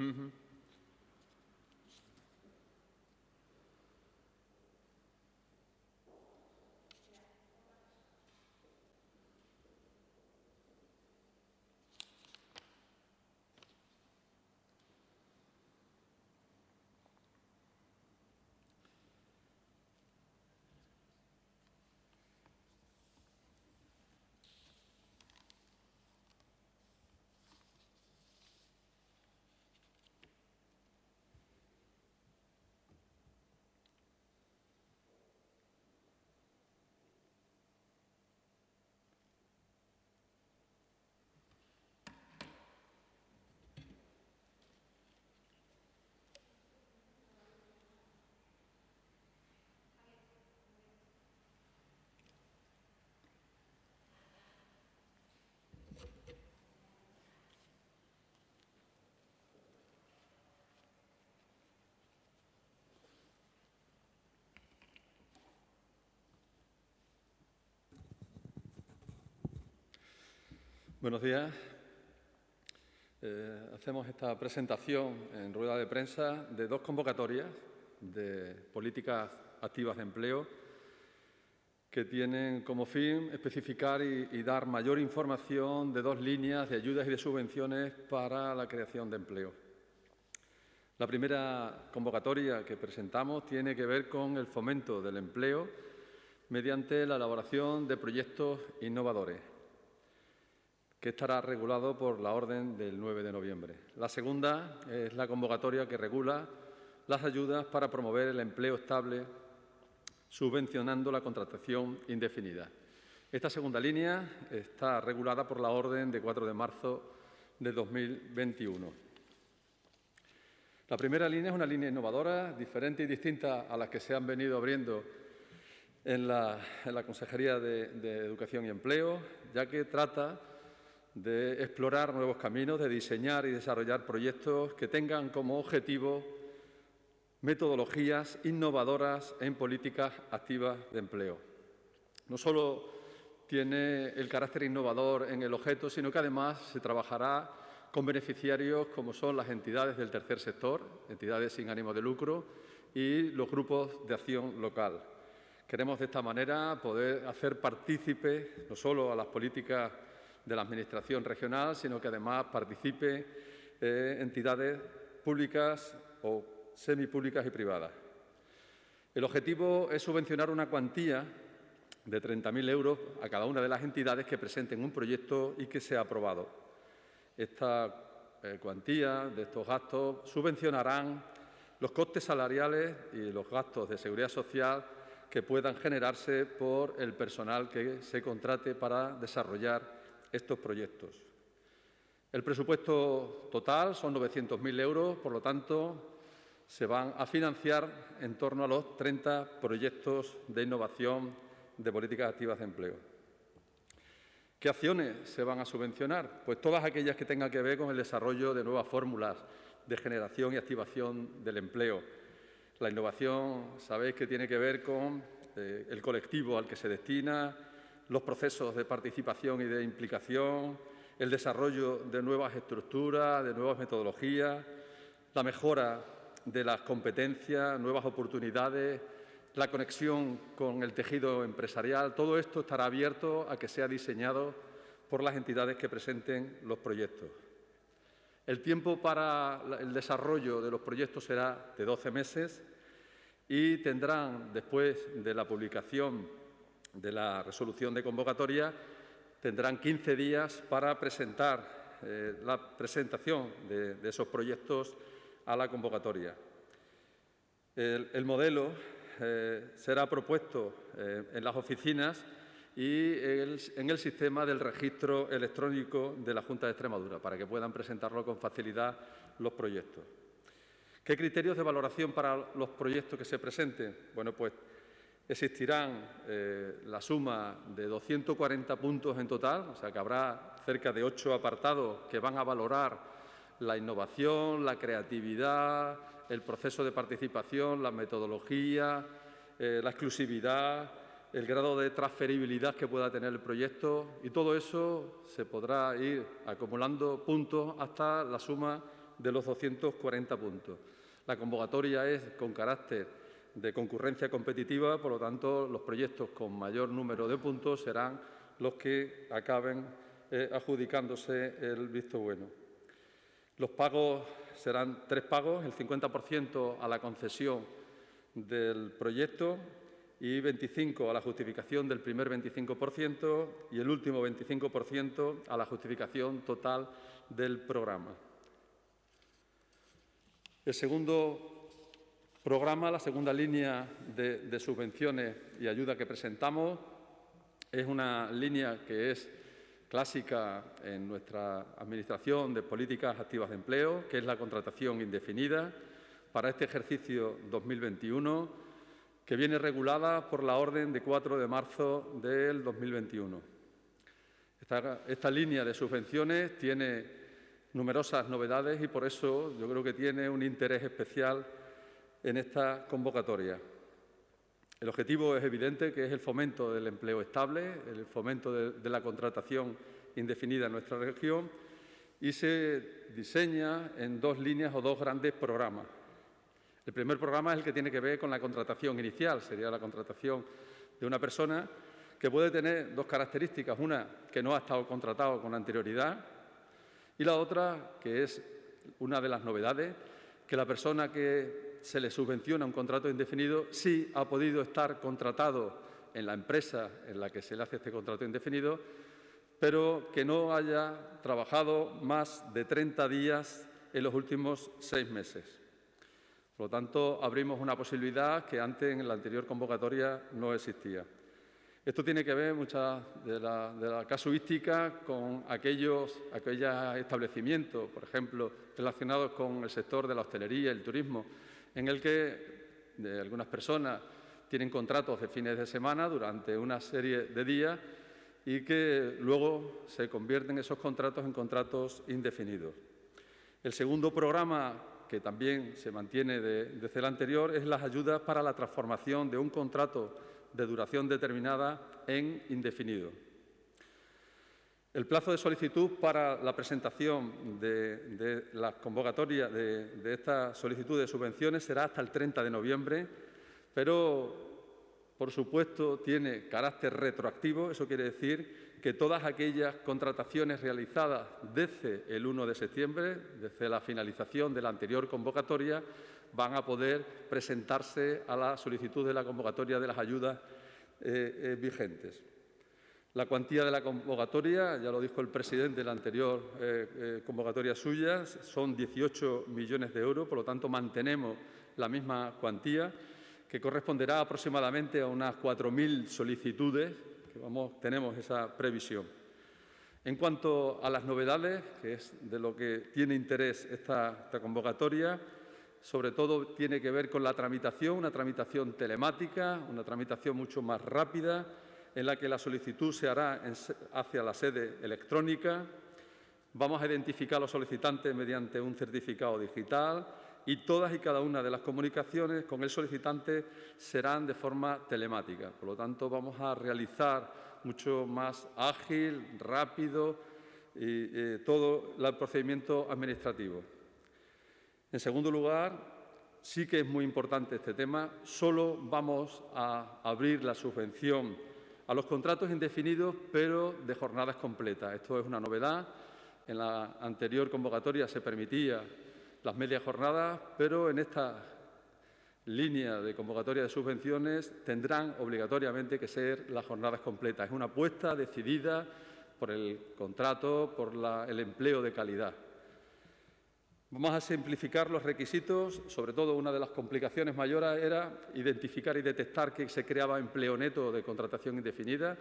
Ujú. Buenos días. Hacemos esta presentación en rueda de prensa de dos convocatorias de políticas activas de empleo que tienen como fin especificar y dar mayor información de dos líneas de ayudas y de subvenciones para la creación de empleo. La primera convocatoria que presentamos tiene que ver con el fomento del empleo mediante la elaboración de proyectos innovadores, que estará regulado por la orden del 9 de noviembre. La segunda es la convocatoria que regula las ayudas para promover el empleo estable, subvencionando la contratación indefinida. Esta segunda línea está regulada por la orden de 4 de marzo de 2021. La primera línea es una línea innovadora, diferente y distinta a las que se han venido abriendo en la Consejería de Educación y Empleo, ya que trata de explorar nuevos caminos, de diseñar y desarrollar proyectos que tengan como objetivo metodologías innovadoras en políticas activas de empleo. No solo tiene el carácter innovador en el objeto, sino que además se trabajará con beneficiarios como son las entidades del tercer sector, entidades sin ánimo de lucro y los grupos de acción local. Queremos de esta manera poder hacer partícipe no solo a las políticas de la Administración regional, sino que además participe entidades públicas o semipúblicas y privadas. El objetivo es subvencionar una cuantía de 30.000 euros a cada una de las entidades que presenten un proyecto y que sea aprobado. Esta cuantía de estos gastos subvencionarán los costes salariales y los gastos de seguridad social que puedan generarse por el personal que se contrate para desarrollar estos proyectos. El presupuesto total son 900.000 euros, por lo tanto, se van a financiar en torno a los 30 proyectos de innovación de políticas activas de empleo. ¿Qué acciones se van a subvencionar? Pues todas aquellas que tengan que ver con el desarrollo de nuevas fórmulas de generación y activación del empleo. La innovación, sabéis que tiene que ver con el colectivo al que se destina, los procesos de participación y de implicación, el desarrollo de nuevas estructuras, de nuevas metodologías, la mejora de las competencias, nuevas oportunidades, la conexión con el tejido empresarial. Todo esto estará abierto a que sea diseñado por las entidades que presenten los proyectos. El tiempo para el desarrollo de los proyectos será de 12 meses y tendrán, después de la publicación de la resolución de convocatoria, tendrán 15 días para presentar la presentación de esos proyectos a la convocatoria. El modelo será propuesto en las oficinas y en el sistema del registro electrónico de la Junta de Extremadura, para que puedan presentarlo con facilidad los proyectos. ¿Qué criterios de valoración para los proyectos que se presenten? Bueno, pues existirán la suma de 240 puntos en total, o sea que habrá cerca de 8 apartados que van a valorar la innovación, la creatividad, el proceso de participación, la metodología, la exclusividad, el grado de transferibilidad que pueda tener el proyecto, y todo eso se podrá ir acumulando puntos hasta la suma de los 240 puntos. La convocatoria es con carácter de concurrencia competitiva, por lo tanto, los proyectos con mayor número de puntos serán los que acaben adjudicándose el visto bueno. Los pagos serán 3 pagos, el 50% a la concesión del proyecto y 25% a la justificación del primer 25% y el último 25% a la justificación total del programa. El segundo programa, la segunda línea de subvenciones y ayuda que presentamos, es una línea que es clásica en nuestra Administración de Políticas Activas de Empleo, que es la contratación indefinida para este ejercicio 2021, que viene regulada por la orden de 4 de marzo del 2021. Esta línea de subvenciones tiene numerosas novedades y por eso yo creo que tiene un interés especial en esta convocatoria. El objetivo es evidente, que es el fomento del empleo estable, el fomento de la contratación indefinida en nuestra región, y se diseña en 2 líneas o 2 grandes programas. El primer programa es el que tiene que ver con la contratación inicial, sería la contratación de una persona que puede tener 2 características, una que no ha estado contratado con anterioridad y la otra, que es una de las novedades, que la persona que se le subvenciona un contrato indefinido sí ha podido estar contratado en la empresa en la que se le hace este contrato indefinido, pero que no haya trabajado más de 30 días en los últimos 6 meses. Por lo tanto, abrimos una posibilidad que antes en la anterior convocatoria no existía. Esto tiene que ver mucha de la casuística con aquellos establecimientos, por ejemplo, relacionados con el sector de la hostelería y el turismo, en el que algunas personas tienen contratos de fines de semana durante una serie de días y que luego se convierten esos contratos en contratos indefinidos. El segundo programa, que también se mantiene desde el anterior, es las ayudas para la transformación de un contrato de duración determinada en indefinido. El plazo de solicitud para la presentación de la convocatoria de esta solicitud de subvenciones será hasta el 30 de noviembre, pero, por supuesto, tiene carácter retroactivo. Eso quiere decir que todas aquellas contrataciones realizadas desde el 1 de septiembre, desde la finalización de la anterior convocatoria, van a poder presentarse a la solicitud de la convocatoria de las ayudas vigentes. La cuantía de la convocatoria, ya lo dijo el presidente en la anterior convocatoria suya, son 18 millones de euros, por lo tanto mantenemos la misma cuantía, que corresponderá aproximadamente a unas 4.000 solicitudes, que tenemos esa previsión. En cuanto a las novedades, que es de lo que tiene interés esta convocatoria, sobre todo tiene que ver con la tramitación, una tramitación telemática, una tramitación mucho más rápida, en la que la solicitud se hará hacia la sede electrónica. Vamos a identificar a los solicitantes mediante un certificado digital y todas y cada una de las comunicaciones con el solicitante serán de forma telemática. Por lo tanto, vamos a realizar mucho más ágil, rápido todo el procedimiento administrativo. En segundo lugar, sí que es muy importante este tema, solo vamos a abrir la subvención a los contratos indefinidos, pero de jornadas completas. Esto es una novedad. En la anterior convocatoria se permitía las medias jornadas, pero en esta línea de convocatoria de subvenciones tendrán obligatoriamente que ser las jornadas completas. Es una apuesta decidida por el contrato, por el empleo de calidad. Vamos a simplificar los requisitos. Sobre todo, una de las complicaciones mayores era identificar y detectar que se creaba empleo neto de contratación indefinida.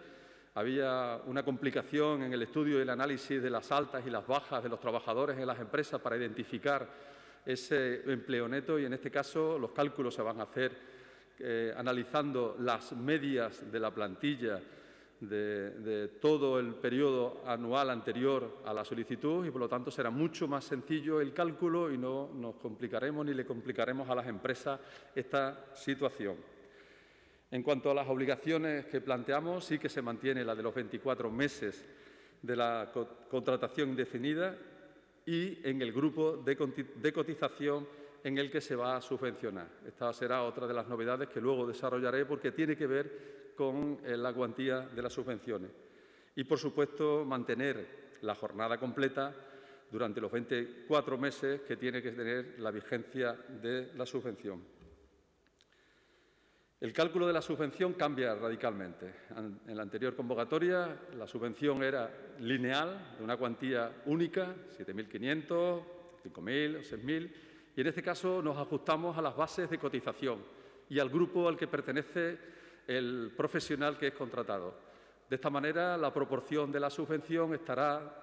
Había una complicación en el estudio y el análisis de las altas y las bajas de los trabajadores en las empresas para identificar ese empleo neto y, en este caso, los cálculos se van a hacer analizando las medias de la plantilla de todo el periodo anual anterior a la solicitud y, por lo tanto, será mucho más sencillo el cálculo y no nos complicaremos ni le complicaremos a las empresas esta situación. En cuanto a las obligaciones que planteamos, sí que se mantiene la de los 24 meses de la contratación indefinida y en el grupo de cotización en el que se va a subvencionar. Esta será otra de las novedades que luego desarrollaré porque tiene que ver con la cuantía de las subvenciones. Y, por supuesto, mantener la jornada completa durante los 24 meses que tiene que tener la vigencia de la subvención. El cálculo de la subvención cambia radicalmente. En la anterior convocatoria la subvención era lineal, de una cuantía única, 7.500, 5.000 o 6.000, y en este caso nos ajustamos a las bases de cotización y al grupo al que pertenece el profesional que es contratado. De esta manera, la proporción de la subvención estará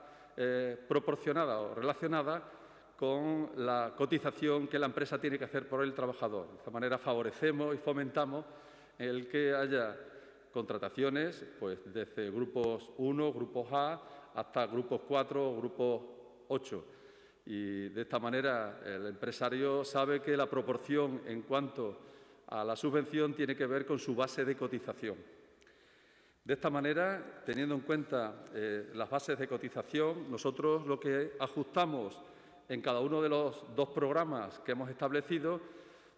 proporcionada o relacionada con la cotización que la empresa tiene que hacer por el trabajador. De esta manera favorecemos y fomentamos el que haya contrataciones pues, desde grupos 1, grupos A, hasta grupos 4 o grupos 8. Y de esta manera el empresario sabe que la proporción en cuanto a la subvención tiene que ver con su base de cotización. De esta manera, teniendo en cuenta las bases de cotización, nosotros lo que ajustamos en cada uno de los 2 programas que hemos establecido,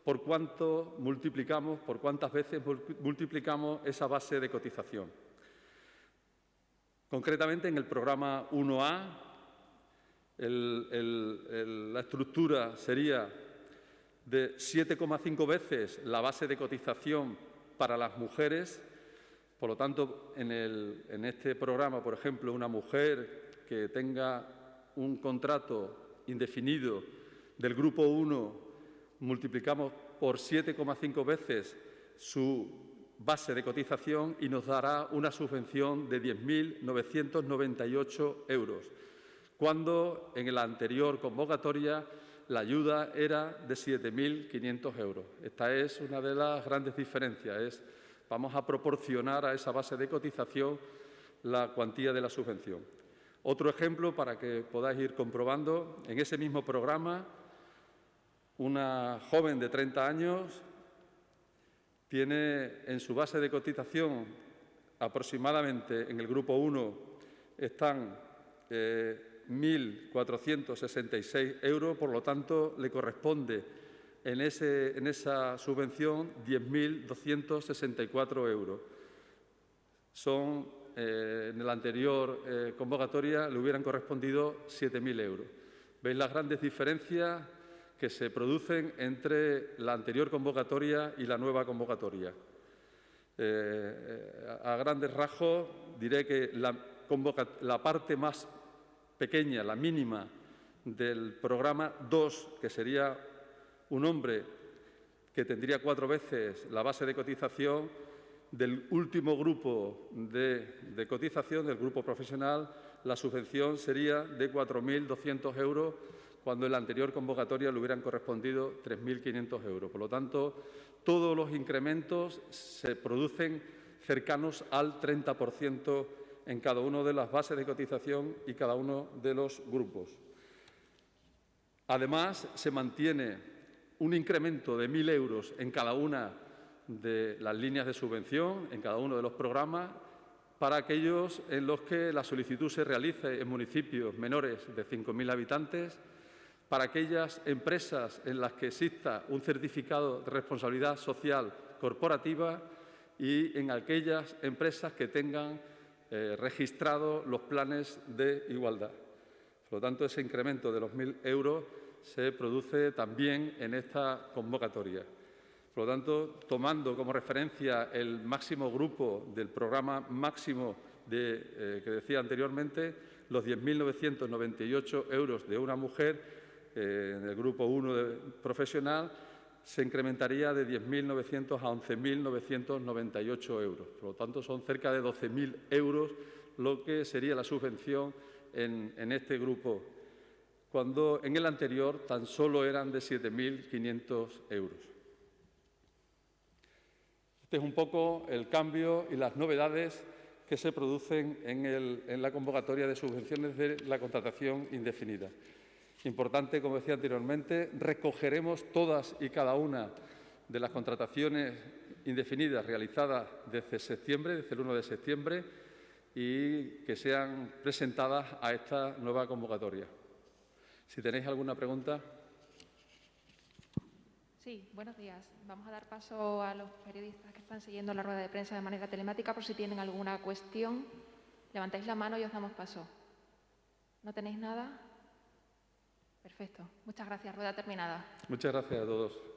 por cuántas veces multiplicamos esa base de cotización. Concretamente, en el programa 1A, la estructura sería de 7,5 veces la base de cotización para las mujeres. Por lo tanto, en este programa, por ejemplo, una mujer que tenga un contrato indefinido del grupo 1, multiplicamos por 7,5 veces su base de cotización y nos dará una subvención de 10.998 euros, cuando en la anterior convocatoria la ayuda era de 7.500 euros. Esta es una de las grandes diferencias. Vamos a proporcionar a esa base de cotización la cuantía de la subvención. Otro ejemplo para que podáis ir comprobando, en ese mismo programa, una joven de 30 años tiene en su base de cotización aproximadamente, en el grupo 1, están 1.466 euros, por lo tanto, le corresponde en esa subvención 10.264 euros. En la anterior convocatoria le hubieran correspondido 7.000 euros. ¿Veis las grandes diferencias que se producen entre la anterior convocatoria y la nueva convocatoria? A grandes rasgos diré que la parte más pequeña, la mínima del programa 2, que sería un hombre que tendría 4 veces la base de cotización del último grupo de cotización, del grupo profesional, la subvención sería de 4.200 euros, cuando en la anterior convocatoria le hubieran correspondido 3.500 euros. Por lo tanto, todos los incrementos se producen cercanos al 30% en cada una de las bases de cotización y cada uno de los grupos. Además, se mantiene un incremento de 1.000 euros en cada una de las líneas de subvención, en cada uno de los programas, para aquellos en los que la solicitud se realice en municipios menores de 5.000 habitantes, para aquellas empresas en las que exista un certificado de responsabilidad social corporativa y en aquellas empresas que tengan registrados los planes de igualdad. Por lo tanto, ese incremento de los 1.000 euros se produce también en esta convocatoria. Por lo tanto, tomando como referencia el máximo grupo del programa máximo que decía anteriormente, los 10.998 euros de una mujer en el grupo 1 profesional, se incrementaría de 10.900 a 11.998 euros. Por lo tanto, son cerca de 12.000 euros lo que sería la subvención en este grupo, cuando en el anterior tan solo eran de 7.500 euros. Este es un poco el cambio y las novedades que se producen en la convocatoria de subvenciones de la contratación indefinida. Importante, como decía anteriormente, recogeremos todas y cada una de las contrataciones indefinidas realizadas desde septiembre, desde el 1 de septiembre, y que sean presentadas a esta nueva convocatoria. Si tenéis alguna pregunta. Sí, buenos días. Vamos a dar paso a los periodistas que están siguiendo la rueda de prensa de manera telemática por si tienen alguna cuestión. Levantáis la mano y os damos paso. ¿No tenéis nada? Perfecto. Muchas gracias. Rueda terminada. Muchas gracias a todos.